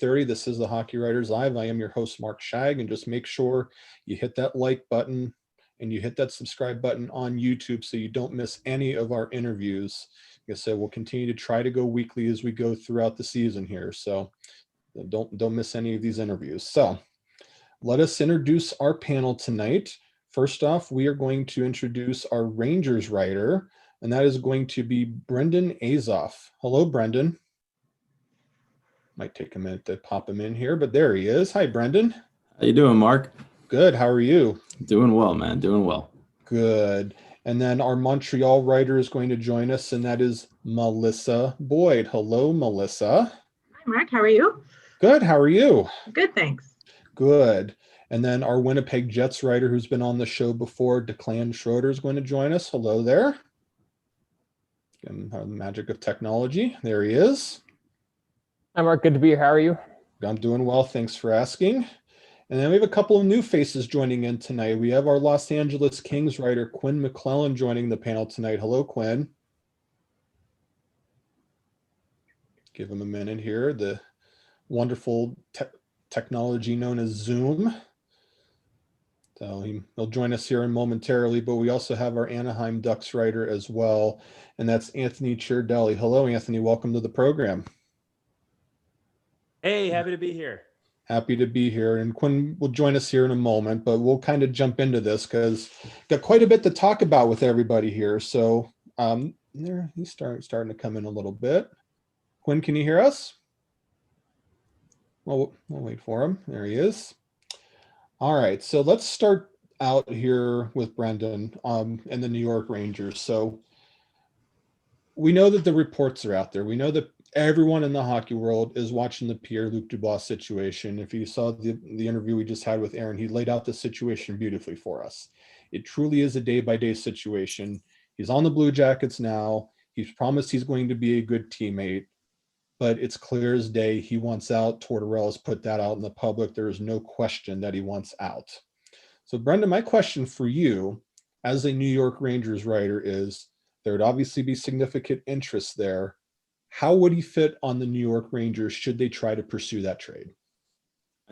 8:30. This is the Hockey Writers Live. I am your host, Mark Scheig, and just make sure you hit that like button and you hit that subscribe button on YouTube so you don't miss any of our interviews. Like I said, we'll continue to try to go weekly as we go throughout the season here. So don't miss any of these interviews. So let us introduce our panel tonight. First off, we are going to introduce our Rangers writer, and that is going to be Brendan Azoff. Hello, Brendan. Might take a minute to pop him in here, but there he is. Hi, Brendan. How you doing, Mark? Good. How are you? Doing well, man. Doing well. Good. And then our Montreal writer is going to join us, and that is Melissa Boyd. Hello, Melissa. Hi, Mark. How are you? Good. How are you? Good, thanks. Good. And then our Winnipeg Jets writer who's been on the show before, Declan Schroeder, is going to join us. Hello there. Again, the magic of technology. There he is. Hi, Mark. Good to be here. How are you? I'm doing well. Thanks for asking. And then we have a couple of new faces joining in tonight. We have our Los Angeles Kings writer, Quinn McClellan, joining the panel tonight. Hello, Quinn. Give him a minute here. The wonderful technology known as Zoom. So he'll join us here momentarily, but we also have our Anaheim Ducks writer as well, and that's Anthony Ciardelli. Hello, Anthony. Welcome to the program. Hey, happy to be here. Happy to be here. And Quinn will join us here in a moment, but we'll kind of jump into this because got quite a bit to talk about with everybody here. So there he's starting to come in a little bit. Quinn, can you hear us? Well, we'll wait for him. There he is. All right, so let's start out here with Brendan and the New York Rangers. So we know that the reports are out there. We know that everyone in the hockey world is watching the Pierre-Luc Dubois situation. If you saw the interview we just had with Aaron, he laid out the situation beautifully for us. It truly is a day-by-day situation. He's on the Blue Jackets now. He's promised he's going to be a good teammate, but it's clear as day he wants out. Tortorella's put that out in the public. There is no question that he wants out. So, Brendan, my question for you as a New York Rangers writer is, there would obviously be significant interest there. How would he fit on the New York Rangers should they try to pursue that trade?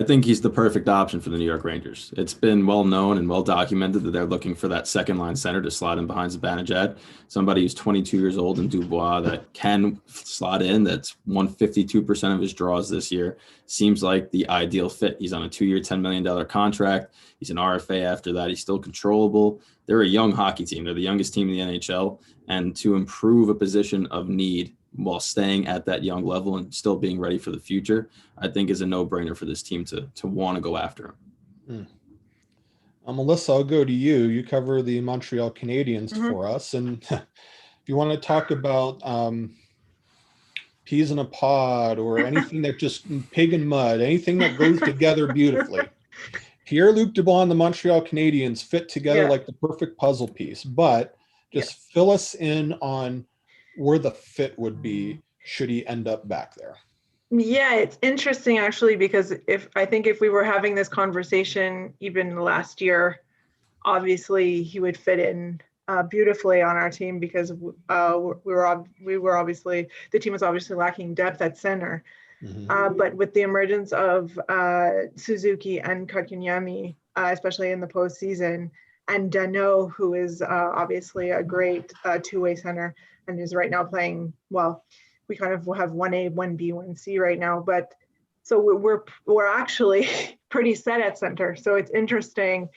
I think he's the perfect option for the New York Rangers. It's been well known and well documented that they're looking for that second line center to slot in behind Zibanejad, somebody who's 22 years old in Dubois that can slot in. That's won 52% of his draws this year. Seems like the ideal fit. He's on a 2-year, $10 million contract. He's an RFA after that. He's still controllable. They're a young hockey team. They're the youngest team in the NHL. And to improve a position of need while staying at that young level and still being ready for the future, I think is a no-brainer for this team to want to go after him. Melissa, I'll go to you. You cover the Montreal Canadiens for us. And if you want to talk about peas in a pod or anything that just pig and mud, anything that goes together beautifully, Pierre-Luc Dubois and the Montreal Canadiens fit together like the perfect puzzle piece. But just fill us in on where the fit would be should he end up back there. Yeah, it's interesting actually, because if we were having this conversation even last year, obviously he would fit in beautifully on our team because we were obviously, the team was obviously lacking depth at center. But with the emergence of Suzuki and Kotkaniemi, especially in the postseason, and Danault, who is obviously a great two-way center and is right now playing well. We kind of have 1A, 1B, 1C right now, but so we're actually pretty set at center. So it's interesting,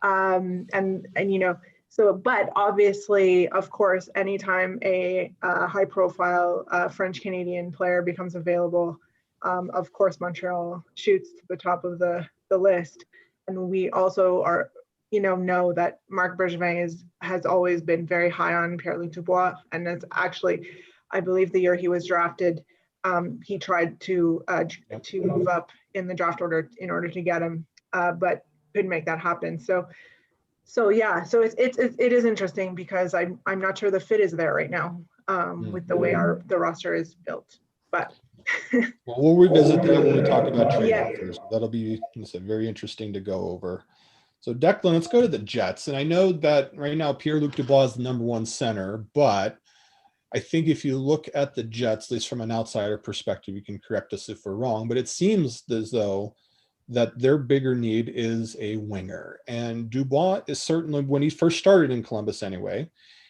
and you know, so but obviously, of course, anytime a high-profile French Canadian player becomes available, of course Montreal shoots to the top of the list, and we also are. Know that Marc Bergevin has always been very high on Pierre-Luc Dubois, and it's actually, I believe, the year he was drafted, he tried to move up in the draft order in order to get him, but couldn't make that happen. So it is interesting because I'm not sure the fit is there right now with the way the roster is built, but. Well, we'll revisit that when we talk about trade offers. That'll be very interesting to go over. So Declan, let's go to the Jets. And I know that right now Pierre-Luc Dubois is the number one center, but I think if you look at the Jets, at least from an outsider perspective, you can correct us if we're wrong, but it seems as though that their bigger need is a winger. And DuBois is certainly, when he first started in Columbus anyway,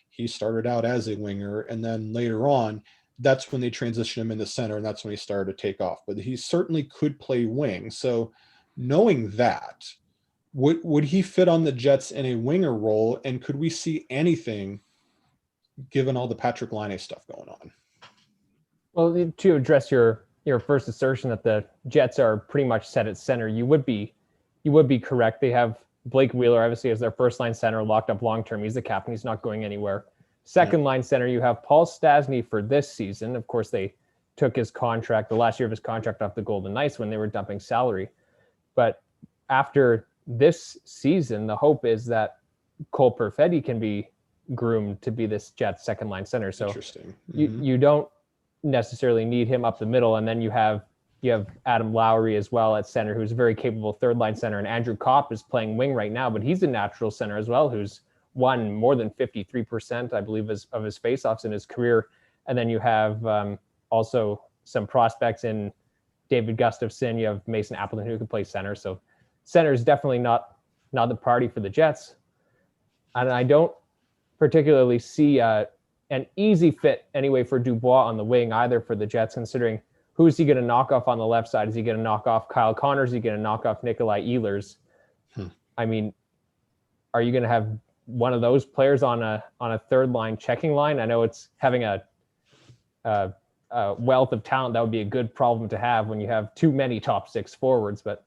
he started out as a winger, and then later on, that's when they transitioned him into center, and that's when he started to take off. But he certainly could play wing. So knowing that, would he fit on the Jets in a winger role, and could we see anything given all the Patrick Laine stuff going on? Well, to address your first assertion that the Jets are pretty much set at center, you would be correct. They have Blake Wheeler, obviously, as their first line center, locked up long term. He's the captain. He's not going anywhere. Second line center, you have Paul Stastny for this season. Of course, they took his contract, the last year of his contract, off the Golden Knights when they were dumping salary. But after this season, the hope is that Cole Perfetti can be groomed to be this Jets second line center. So Interesting. you don't necessarily need him up the middle. And then you have Adam Lowry as well at center, who's a very capable third line center. And Andrew Kopp is playing wing right now, but he's a natural center as well, who's won more than 53%, I believe, of his faceoffs in his career. And then you have also some prospects in David Gustafsson. You have Mason Appleton, who can play center. So center is definitely not the party for the Jets. And I don't particularly see an easy fit anyway for DuBois on the wing either for the Jets, considering who's he going to knock off on the left side? Is he going to knock off Kyle Connors? Is he going to knock off Nikolai Ehlers? I mean, are you going to have one of those players on a third line checking line? I know it's having a wealth of talent. That would be a good problem to have when you have too many top six forwards. But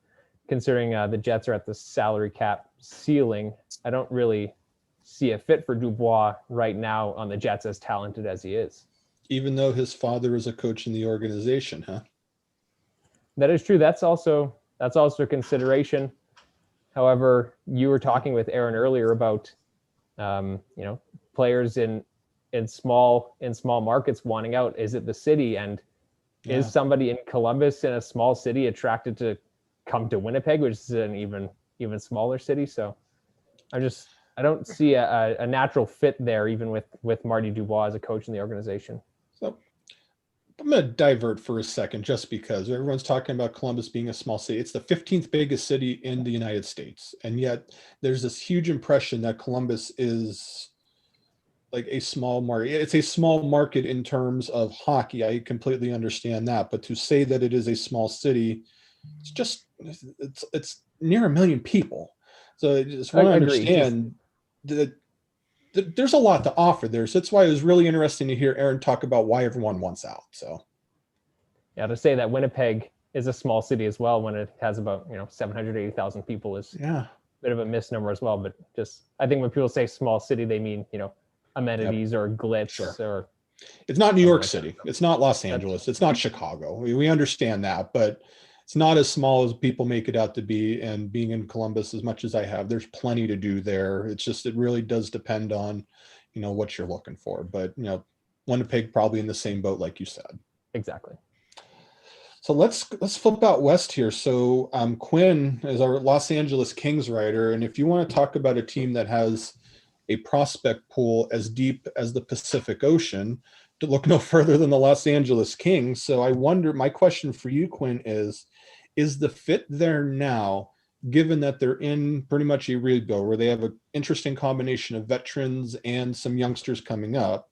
considering the Jets are at the salary cap ceiling, I don't really see a fit for DuBois right now on the Jets, as talented as he is. Even though his father is a coach in the organization, huh? That is true. That's also a consideration. However, you were talking with Aaron earlier about players in small markets wanting out. Is it the city? And is somebody in Columbus, in a small city, attracted to come to Winnipeg, which is an even smaller city? So I don't see a natural fit there, even with Marty DuBois as a coach in the organization. So I'm going to divert for a second, just because everyone's talking about Columbus being a small city. It's the 15th biggest city in the United States. And yet there's this huge impression that Columbus is like a small market. It's a small market in terms of hockey. I completely understand that. But to say that it is a small city, it's near 1 million people. So I just want to understand that there's a lot to offer there. So that's why it was really interesting to hear Aaron talk about why everyone wants out. So yeah, to say that Winnipeg is a small city as well when it has about 780,000 people is a bit of a misnomer as well. But just, I think when people say small city, they mean amenities or glitz. Or it's not New York City. It's not Los Angeles. It's not Chicago. We understand that, but it's not as small as people make it out to be. And being in Columbus, as much as I have, there's plenty to do there. It's just, it really does depend on, what you're looking for. But, Winnipeg probably in the same boat, like you said. Exactly. So let's flip out west here. So Quinn is our Los Angeles Kings writer. And if you want to talk about a team that has a prospect pool as deep as the Pacific Ocean, to look no further than the Los Angeles Kings. So I wonder, my question for you, Quinn, is the fit there now, given that they're in pretty much a rebuild where they have an interesting combination of veterans and some youngsters coming up,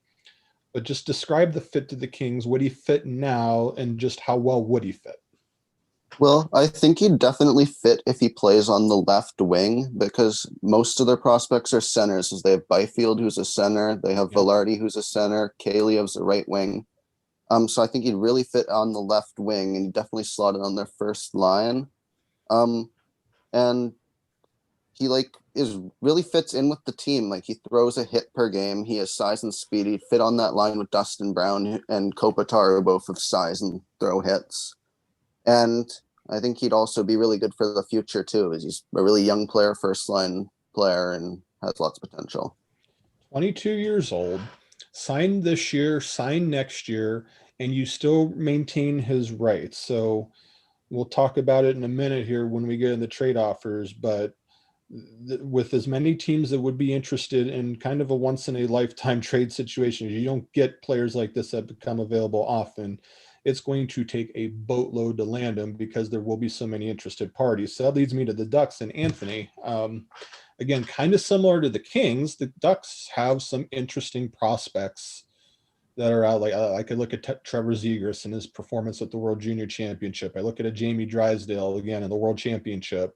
but just describe the fit to the Kings. Would he fit now, and just how well would he fit? Well, I think he'd definitely fit if he plays on the left wing, because most of their prospects are centers. As they have Byfield, who's a center. They have Velarde, who's a center. Kaliev's the right wing. So I think he'd really fit on the left wing, and he definitely slotted on their first line. And he really fits in with the team. Like, he throws a hit per game. He has size and speed. He'd fit on that line with Dustin Brown and Kopitar, who both have size and throw hits. And I think he'd also be really good for the future too, as he's a really young player, first line player, and has lots of potential. 22 years old, signed this year, signed next year, and you still maintain his rights. So we'll talk about it in a minute here when we get into trade offers, but with as many teams that would be interested in kind of a once in a lifetime trade situation, you don't get players like this that become available often. It's going to take a boatload to land them because there will be so many interested parties. So that leads me to the Ducks and Anthony. Again, kind of similar to the Kings, the Ducks have some interesting prospects that are out. Like I could look at Trevor Zegras and his performance at the World Junior Championship. I look at a Jamie Drysdale again in the World Championship.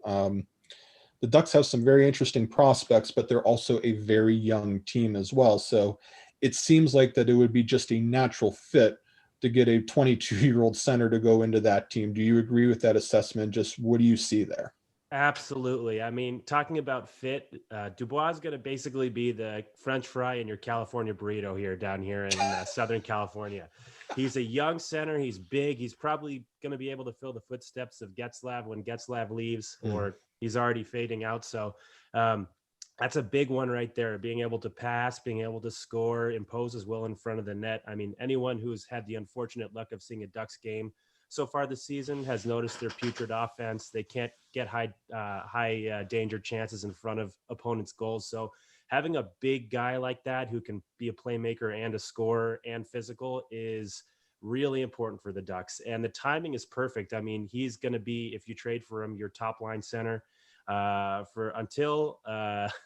The Ducks have some very interesting prospects, but they're also a very young team as well. So it seems like that it would be just a natural fit to get a 22-year-old center to go into that team. Do you agree with that assessment? Just what do you see there? Absolutely. I mean, talking about fit, DuBois is going to basically be the French fry in your California burrito here down here in Southern California. He's a young center. He's big. He's probably going to be able to fill the footsteps of Getzlav when Getzlav leaves, or he's already fading out. So that's a big one right there. Being able to pass, being able to score, impose his will in front of the net. I mean, anyone who's had the unfortunate luck of seeing a Ducks game so far this season has noticed their putrid offense. They can't get high danger chances in front of opponents' goals. So having a big guy like that who can be a playmaker and a scorer and physical is really important for the Ducks. And the timing is perfect. I mean, he's going to be, if you trade for him, your top line center for until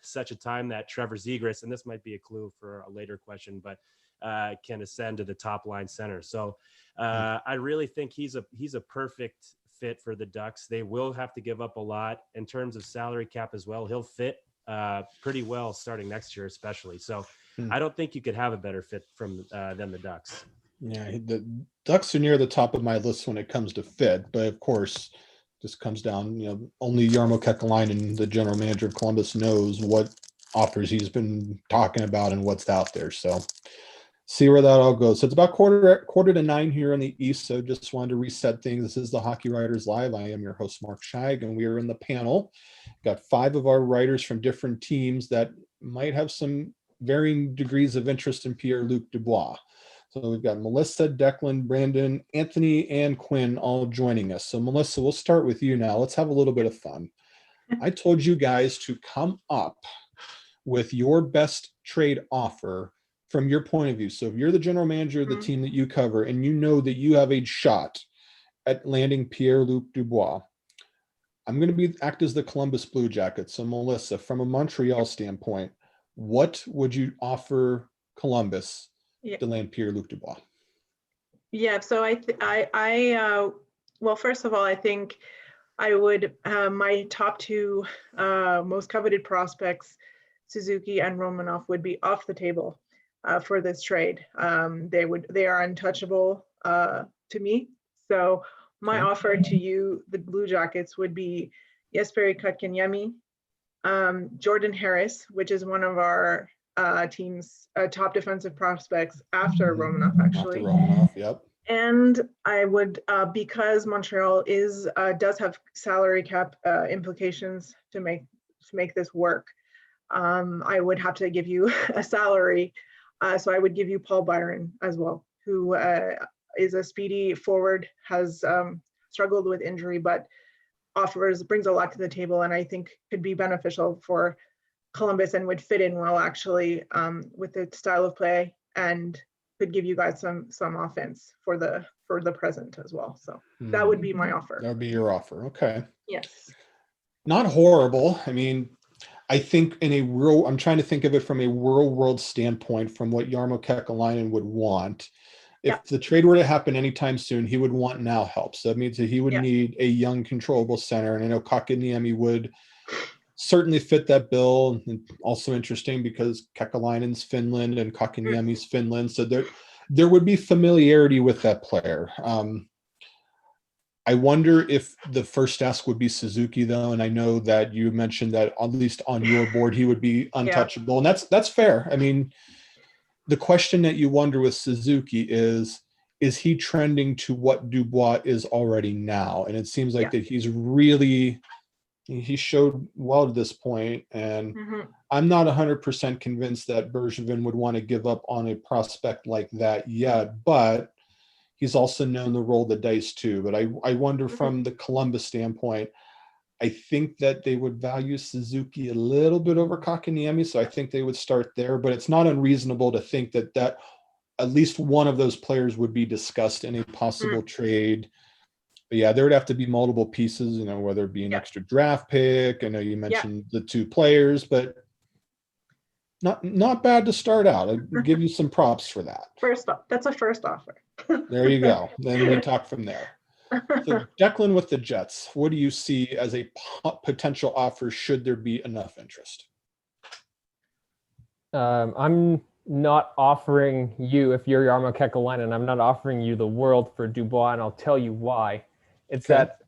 such a time that Trevor Zegras, and this might be a clue for a later question, but can ascend to the top line center. So I really think he's a perfect fit for the Ducks. They will have to give up a lot in terms of salary cap as well. He'll fit pretty well starting next year, especially. So I don't think you could have a better fit from than the Ducks. Yeah, the Ducks are near the top of my list when it comes to fit, but of course, this comes down, only Jarmo Kekalainen, the general manager of Columbus, knows what offers he's been talking about and what's out there. So see where that all goes. So it's about quarter to 9 here in the East. So just wanted to reset things. This is the Hockey Writers Live. I am your host, Mark Scheig, and we are in the panel. Got 5 of our writers from different teams that might have some varying degrees of interest in Pierre-Luc Dubois. So we've got Melissa, Declan, Brandon, Anthony, and Quinn all joining us. So Melissa, we'll start with you now. Let's have a little bit of fun. I told you guys to come up with your best trade offer from your point of view. So if you're the general manager of the team that you cover and you know that you have a shot at landing Pierre-Luc Dubois, I'm going to act as the Columbus Blue Jackets. So Melissa, from a Montreal standpoint, what would you offer Columbus to land Pierre-Luc Dubois? Yeah, so well, first of all, I think I would, my top 2 most coveted prospects, Suzuki and Romanov, would be off the table for this trade. They are untouchable to me. So my offer to you, the Blue Jackets, would be Jesperi Kotkaniemi, Jordan Harris, which is one of our team's top defensive prospects after Romanov, actually. After Romanov, yep. And I would, because Montreal does have salary cap implications to make this work, I would have to give you a salary. So I would give you Paul Byron as well, who is a speedy forward, has struggled with injury, but brings a lot to the table, and I think could be beneficial for Columbus and would fit in well, actually, with the style of play, and could give you guys some offense for the present as well. So that would be my offer. That would be your offer. Okay. Yes. Not horrible. I mean, I think I'm trying to think of it from a real world standpoint, from what Jarmo Kekalainen would want. If the trade were to happen anytime soon, he would want now help. So that means that he would need a young, controllable center. And I know Kotkaniemi would certainly fit that bill. And also interesting because Kekalainen's Finland and Kotkaniemi's Finland. So there would be familiarity with that player. I wonder if the first ask would be Suzuki, though, and I know that you mentioned that at least on your board he would be untouchable, and that's fair. I mean, the question that you wonder with Suzuki is he trending to what Dubois is already now? And it seems like that he showed well to this point, and I'm not 100% convinced that Bergevin would want to give up on a prospect like that yet, but he's also known to roll the dice too. But I wonder from the Columbus standpoint, I think that they would value Suzuki a little bit over Kakaniemi, so I think they would start there. But it's not unreasonable to think that at least one of those players would be discussed in a possible trade. But yeah, there would have to be multiple pieces, whether it be an extra draft pick. I know you mentioned the 2 players, but not bad to start out. I'd give you some props for that. That's a first offer. There you go. Then we talk from there. So Declan with the Jets, what do you see as a potential offer should there be enough interest? I'm not offering you, if you're Jarmo Kekalainen, I'm not offering you the world for Dubois, and I'll tell you why. It's that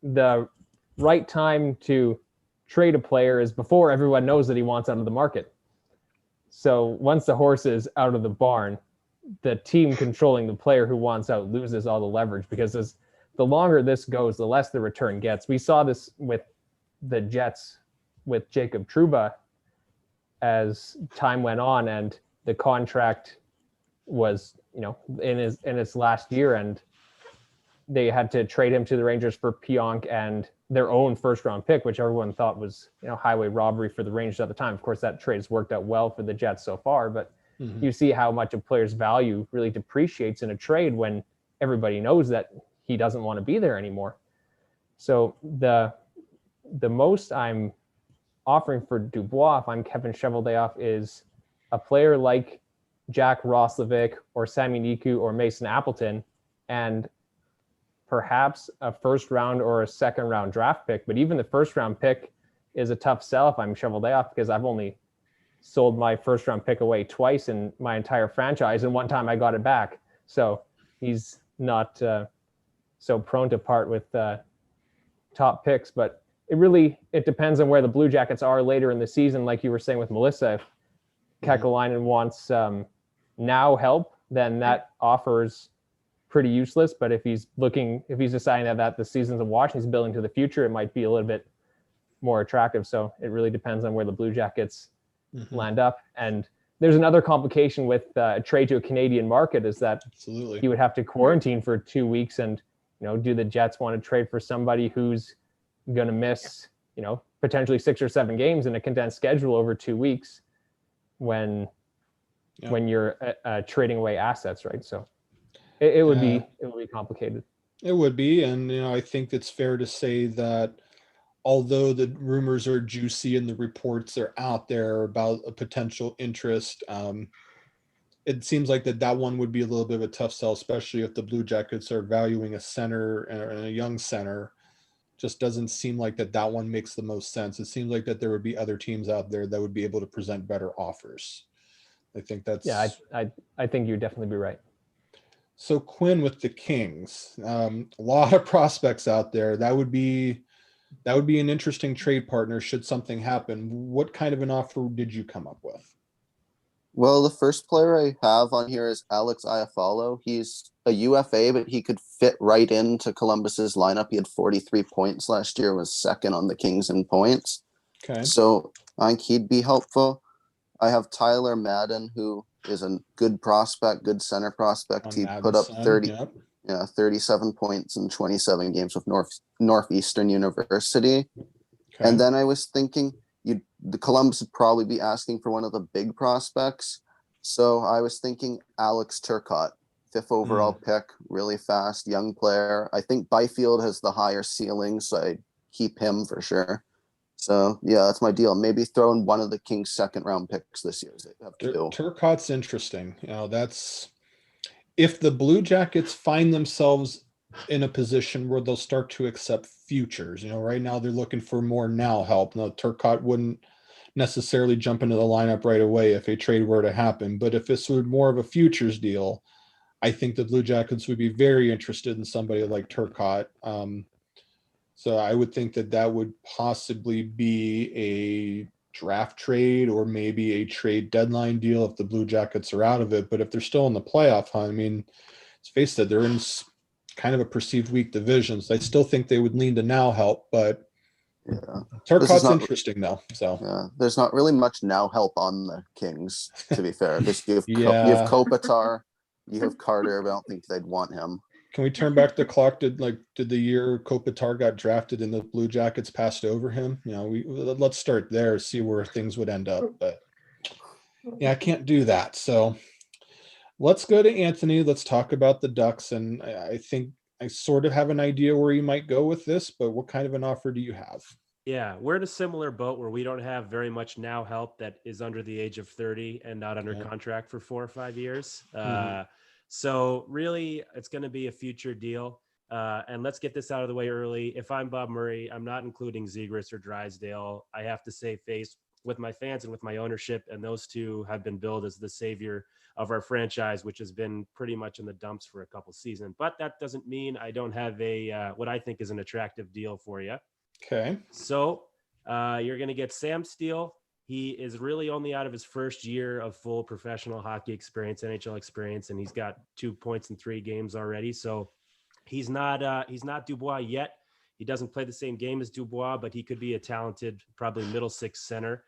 the right time to trade a player is before everyone knows that he wants out of the market. So once the horse is out of the barn, the team controlling the player who wants out loses all the leverage, because as the longer this goes, the less the return gets. We saw this with the Jets with Jacob Trouba as time went on and the contract was, in its last year, and they had to trade him to the Rangers for Pionk and their own first-round pick, which everyone thought was, highway robbery for the Rangers at the time. Of course, that trade's worked out well for the Jets so far, but you see how much a player's value really depreciates in a trade when everybody knows that he doesn't want to be there anymore. So the most I'm offering for Dubois, if I'm Kevin Cheveldayoff, is a player like Jack Roslovic or Sami Niku or Mason Appleton, and perhaps a first round or a second round draft pick. But even the first round pick is a tough sell if I'm Cheveldayoff, because I've only sold my first round pick away twice in my entire franchise, and one time I got it back. So he's not so prone to part with top picks. But it depends on where the Blue Jackets are later in the season. Like you were saying with Melissa, if Kekalainen wants now help, then that offers pretty useless. But if he's deciding that the season's a wash and he's building to the future, it might be a little bit more attractive. So it really depends on where the Blue Jackets land up. And there's another complication with a trade to a Canadian market, is that he would have to quarantine for 2 weeks. And, do the Jets want to trade for somebody who's going to miss, potentially 6 or 7 games in a condensed schedule over 2 weeks when you're trading away assets, right? So it would be complicated. It would be. And, I think it's fair to say that although the rumors are juicy and the reports are out there about a potential interest, it seems like that one would be a little bit of a tough sell, especially if the Blue Jackets are valuing a center and a young center. Just doesn't seem like that one makes the most sense. It seems like that there would be other teams out there that would be able to present better offers. I think that's... Yeah, I think you'd definitely be right. So Quinn with the Kings, a lot of prospects out there. That would be an interesting trade partner should something happen. What kind of an offer did you come up with? Well, the first player I have on here is Alex Iafallo. He's a UFA, but he could fit right into Columbus's lineup. He had 43 points last year, was second on the Kings in points. Okay. So I think he'd be helpful. I have Tyler Madden, who is a good prospect, good center prospect. He put up 37 points in 27 games with Northeastern University. Okay. And then I was thinking the Columbus would probably be asking for one of the big prospects. So I was thinking Alex Turcotte, 5th overall pick, really fast, young player. I think Byfield has the higher ceiling, so I'd keep him for sure. So, yeah, that's my deal. Maybe throw in one of the Kings' second-round picks this year. Turcotte's interesting. That's if the Blue Jackets find themselves in a position where they'll start to accept futures. Right now they're looking for more now help. Now, Turcotte wouldn't necessarily jump into the lineup right away if a trade were to happen. But if this were more of a futures deal, I think the Blue Jackets would be very interested in somebody like Turcotte. So I would think that would possibly be a draft trade or maybe a trade deadline deal if the Blue Jackets are out of it. But if they're still in the playoff hunt, let's face it, they're in kind of a perceived weak division. So I still think they would lean to now help, but Turcotte's interesting though. So yeah, there's not really much now help on the Kings, to be fair. Because you have Kopitar, you have Carter, but I don't think they'd want him. Can we turn back the clock? Did the year Kopitar got drafted and the Blue Jackets passed over him? Let's start there, see where things would end up. But yeah, I can't do that. So let's go to Anthony. Let's talk about the Ducks. And I think I sort of have an idea where you might go with this, but what kind of an offer do you have? Yeah, we're in a similar boat where we don't have very much now help that is under the age of 30 and not under contract for 4 or 5 years. So really, it's going to be a future deal. And let's get this out of the way early. If I'm Bob Murray, I'm not including Zegras or Drysdale. I have to save face with my fans and with my ownership. And those two have been billed as the savior of our franchise, which has been pretty much in the dumps for a couple seasons. But that doesn't mean I don't have what I think is an attractive deal for you. Okay. So you're going to get Sam Steele. He is really only out of his first year of full professional hockey experience, NHL experience, and he's got 2 points in 3 games already. So he's not Dubois yet. He doesn't play the same game as Dubois, but he could be a talented, probably middle six center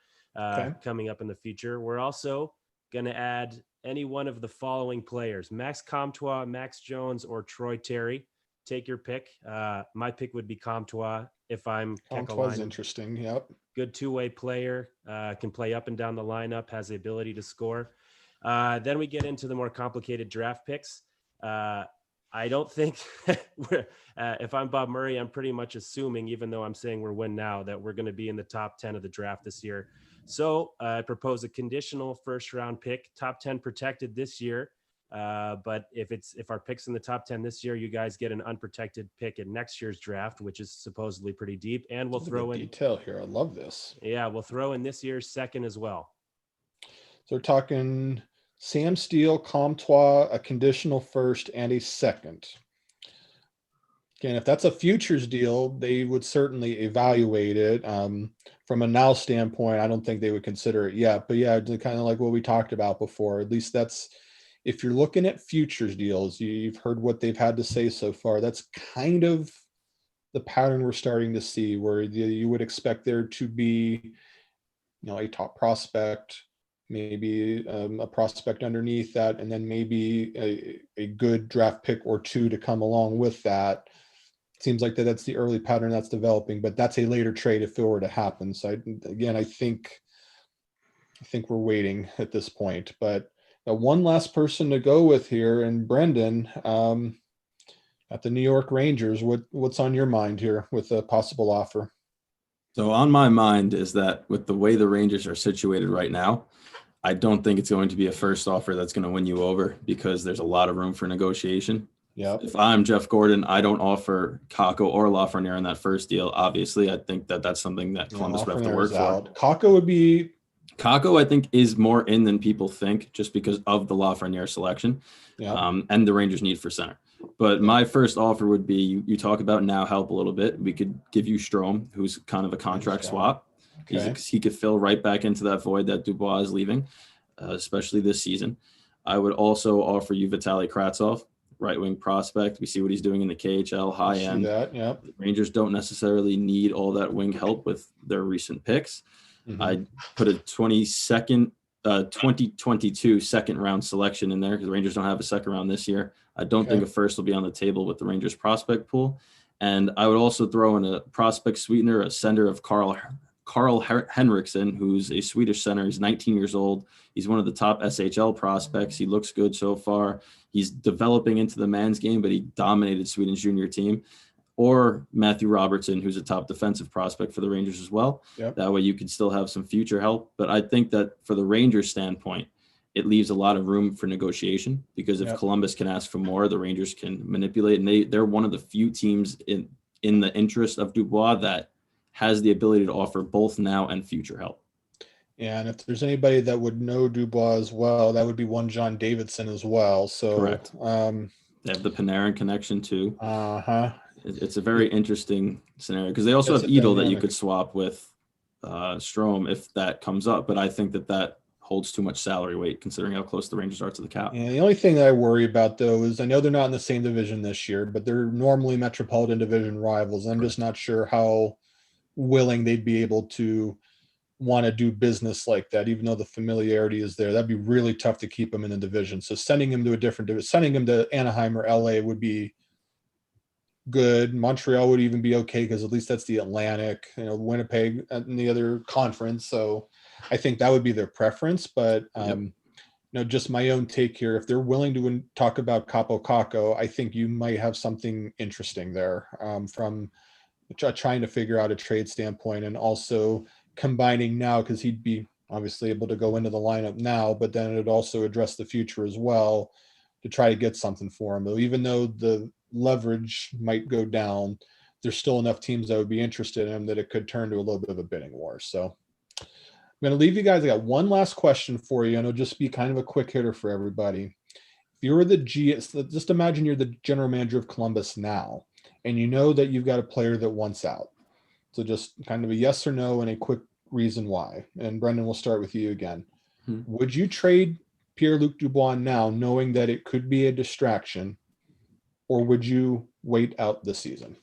coming up in the future. We're also going to add any one of the following players: Max Comtois, Max Jones, or Troy Terry. Take your pick. My pick would be Comtois if I'm Comtois. Interesting. Yep. Good two-way player, can play up and down the lineup, has the ability to score. Then we get into the more complicated draft picks. I don't think if I'm Bob Murray, I'm pretty much assuming, even though I'm saying we're win now, that we're going to be in the top 10 of the draft this year. So I propose a conditional first-round pick, top 10 protected this year. But if our pick's in the top 10 this year, you guys get an unprotected pick in next year's draft, which is supposedly pretty deep. And we'll throw in detail here. I love this. Yeah, we'll throw in this year's second as well. So we're talking Sam Steele, Comtois, a conditional first, and a second. Again, if that's a futures deal, they would certainly evaluate it. From a now standpoint, I don't think they would consider it yet. But yeah, kind of like what we talked about before, at least that's, if you're looking at futures deals, you've heard what they've had to say so far. That's kind of the pattern we're starting to see, where you would expect there to be, a top prospect, maybe a prospect underneath that, and then maybe a good draft pick or two to come along with that. It seems like that's the early pattern that's developing, but that's a later trade if it were to happen. So I think we're waiting at this point, but one last person to go with here, and Brendan, at the New York Rangers, what's on your mind here with a possible offer? So on my mind is that with the way the Rangers are situated right now, I don't think it's going to be a first offer that's going to win you over, because there's a lot of room for negotiation. Yeah. If I'm Jeff Gordon, I don't offer Kakko or Lafreniere in that first deal. Obviously, I think that's something that Columbus would have to work for. Kakko I think is more in than people think, just because of the Lafreniere selection, and the Rangers' need for center. But my first offer would be, you talk about now help a little bit. We could give you Strome, who's kind of a contract swap. Okay. He could fill right back into that void that Dubois is leaving, especially this season. I would also offer you Vitaly Kravtsov, right wing prospect. We see what he's doing in the KHL, high end. The Rangers don't necessarily need all that wing help with their recent picks. Mm-hmm. I'd put a 2022 second round selection in there, because the Rangers don't have a second round this year. I don't think a first will be on the table with the Rangers prospect pool. And I would also throw in a prospect sweetener, a center of Carl Henriksson, who's a Swedish center. He's 19 years old. He's one of the top SHL prospects. He looks good so far. He's developing into the man's game, but he dominated Sweden's junior team. Or Matthew Robertson, who's a top defensive prospect for the Rangers as well. Yep. That way you could still have some future help. But I think that for the Rangers standpoint, it leaves a lot of room for negotiation, because if Columbus can ask for more, the Rangers can manipulate. And they're one of the few teams in the interest of Dubois that has the ability to offer both now and future help. Yeah, and if there's anybody that would know Dubois as well, that would be one John Davidson as well. So correct. They have the Panarin connection too. It's a very interesting scenario, because they also have Edel that you could swap with Strome if that comes up. But I think that holds too much salary weight, considering how close the Rangers are to the cap. Yeah, the only thing that I worry about, though, is I know they're not in the same division this year, but they're normally Metropolitan Division rivals. I'm just not sure how willing they'd be able to want to do business like that, even though the familiarity is there. That'd be really tough to keep them in the division. So sending him to a different division, sending him to Anaheim or LA would be good. Montreal would even be okay because at least that's the Atlantic, Winnipeg in the other conference. So I think that would be their preference. But just my own take here. If they're willing to talk about Capo Caco, I think you might have something interesting there from trying to figure out a trade standpoint, and also combining now because he'd be obviously able to go into the lineup now, but then it'd also address the future as well to try to get something for him. Though, even though the leverage might go down, there's still enough teams that would be interested in him that it could turn to a little bit of a bidding war. So I'm going to leave you guys. I got one last question for you, and it'll just be kind of a quick hitter for everybody. If you were just imagine you're the general manager of Columbus now, and you know that you've got a player that wants out. So just kind of a yes or no and a quick reason why. And Brendan, we'll start with you again. Would you trade Pierre-Luc Dubois now, knowing that it could be a distraction, or would you wait out the season?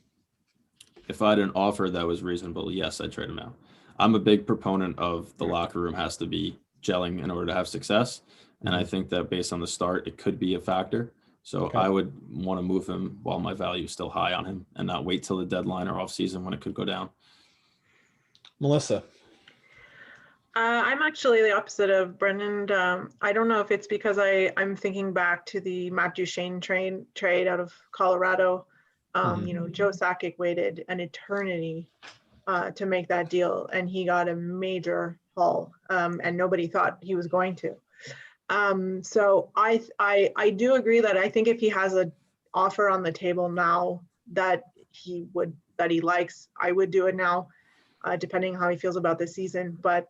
If I had an offer that was reasonable, yes, I'd trade him out. I'm a big proponent of the locker room has to be gelling in order to have success. And I think that based on the start, it could be a factor. So I would want to move him while my value is still high on him and not wait till the deadline or off season when it could go down. Melissa. I'm actually the opposite of Brendan. I don't know if it's because I'm thinking back to the Matt Duchene trade out of Colorado. Joe Sakic waited an eternity to make that deal, and he got a major haul, and nobody thought he was going to. So I do agree that I think if he has an offer on the table now that he likes, I would do it now, depending how he feels about this season. But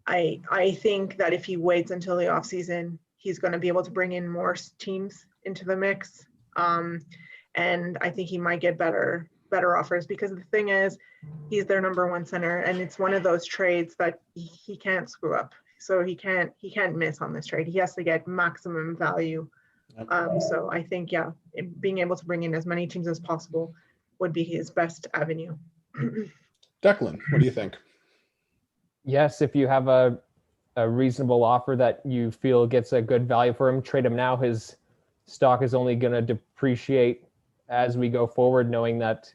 I think that if he waits until the off season, he's going to be able to bring in more teams into the mix. And I think he might get better offers, because the thing is, he's their number one center, and it's one of those trades that he can't screw up. So he can't miss on this trade. He has to get maximum value. So I think, being able to bring in as many teams as possible would be his best avenue. Declan, what do you think? Yes, if you have a reasonable offer that you feel gets a good value for him, trade him now. His stock is only going to depreciate as we go forward, knowing that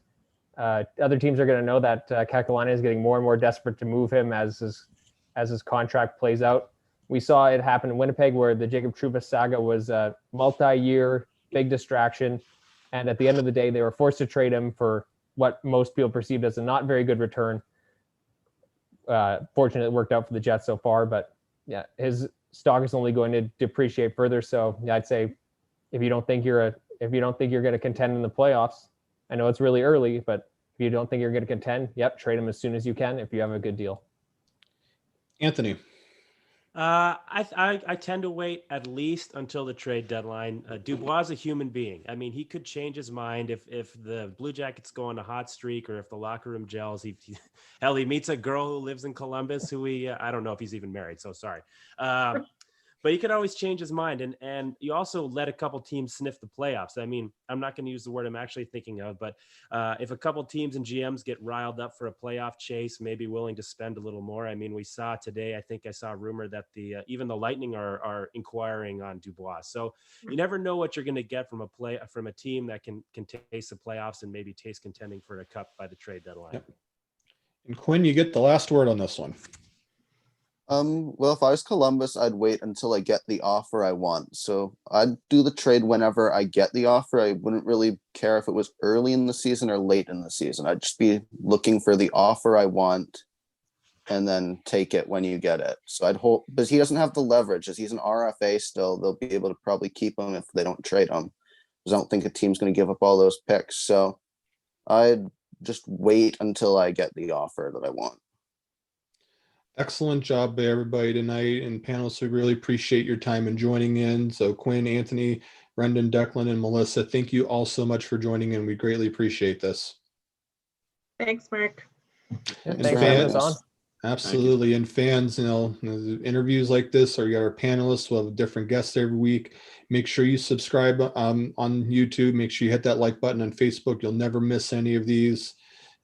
other teams are going to know that Kakalani is getting more and more desperate to move him as his contract plays out. We saw it happen in Winnipeg, where the Jacob Trouba saga was a multi-year big distraction. And at the end of the day, they were forced to trade him for what most people perceived as a not very good return. Fortunately, it worked out for the Jets so far, but his stock is only going to depreciate further. So I'd say if you don't think you're going to contend in the playoffs, I know it's really early, but if you don't think you're going to contend, trade him as soon as you can if you have a good deal. Anthony. I tend to wait at least until the trade deadline. Dubois is a human being. I mean, he could change his mind if the Blue Jackets go on a hot streak, or if the locker room gels. He meets a girl who lives in Columbus who I don't know if he's even married, so sorry. But he could always change his mind. And you also let a couple teams sniff the playoffs. I mean, I'm not going to use the word I'm actually thinking of, but if a couple teams and GMs get riled up for a playoff chase, maybe willing to spend a little more. I mean, we saw today, I think I saw a rumor that even the Lightning are inquiring on Dubois. So you never know what you're going to get from a team that can taste the playoffs and maybe taste contending for a cup by the trade deadline. Yep. And Quinn, you get the last word on this one. Well, if I was Columbus, I'd wait until I get the offer I want. So I'd do the trade whenever I get the offer. I wouldn't really care if it was early in the season or late in the season. I'd just be looking for the offer I want and then take it when you get it. So I'd hope, because he doesn't have the leverage, as he's an RFA still, they'll be able to probably keep him if they don't trade him, because I don't think a team's going to give up all those picks. So I'd just wait until I get the offer that I want. Excellent job by everybody tonight, and panelists, we really appreciate your time and joining in. So Quinn, Anthony, Brendan, Declan, and Melissa, thank you all so much for joining in. We greatly appreciate this. Thanks, Mark. And Thanks for having us on. Absolutely. And fans, interviews like this, or you got our panelists, we'll have different guests every week. Make sure you subscribe on YouTube. Make sure you hit that like button on Facebook. You'll never miss any of these.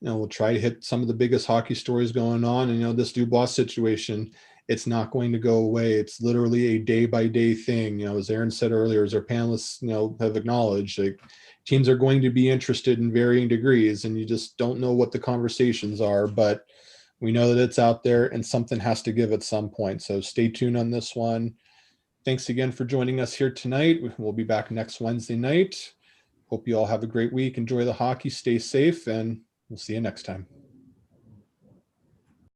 We'll try to hit some of the biggest hockey stories going on. And, this Dubois situation, It's not going to go away. It's literally a day by day thing. You know, as Aaron said earlier, as our panelists, you know, have acknowledged, like, teams are going to be interested in varying degrees, and you just don't know what the conversations are, but we know that it's out there and something has to give at some point. So stay tuned on this one. Thanks again for joining us here tonight. We'll be back next Wednesday night. Hope you all have a great week. Enjoy the hockey, stay safe, and we'll see you next time.